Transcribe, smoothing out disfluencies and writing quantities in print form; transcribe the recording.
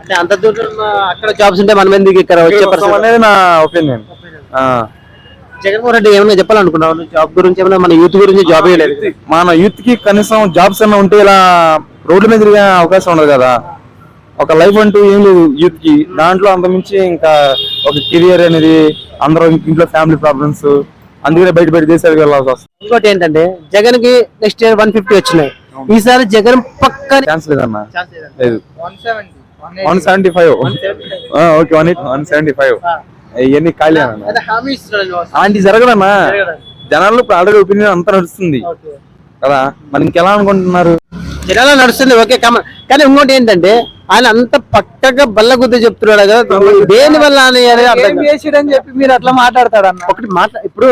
అంటే అంత దూరం అక్కడ జాబ్స్ ఉంటే మనం ఎందుకు ఇక్కడ వచ్చే పరిస్థితి అనేది నా ఒపీనియన్. జగన్మోహన్ రెడ్డి ఏమైనా చెప్పాలనుకున్నావు జాబ్ గురించి, ఏమైనా మన యూత్ గురించి? జాబ్ లేదు, మన యూత్ కి కనీసం జాబ్స్ అన్నా ఉంటే ఇలా రోడ్డు మీద తిరిగే అవకాశం ఉండదు కదా. ఒక లైఫ్ అంటూ ఏం లేదు యూత్ కి, దాంట్లో అంత మించి ఇంకా ఒక కెరియర్ అనేది, అందరూ ఇంట్లో ఫ్యామిలీ ప్రాబ్లమ్స్, అందుకనే బయట దేశాలకు వెళ్ళాల్సి వస్తుంది. ఇంకోటి ఏంటంటే జగన్ కి నెక్స్ట్ ఇయర్ 150 వచ్చినాయి, ఈసారి జగన్ పక్క ఛాన్స్ లేదన్నా, లేదు. 175 ఓకే, 175 ఇవన్నీ ఖాళీ అన్న. అలాంటి జరగదన్నా, జనాల్లో ఇప్పుడు ఆల్రెడీ ఒపీనియన్ అంతా నడుస్తుంది కదా, మరి ఇంకెలా అనుకుంటున్నారు? జనాల్లో నడుస్తుంది ఓకే, కానీ ఇంకోటి ఏంటంటే ఆయన అంత పక్కగా బల్ల గుద్ద చెప్తున్నాడు కదా, దేని వల్ల అని చెప్పి మీరు అట్లా మాట్లాడతాడు అన్న. ఒకటి ఇప్పుడు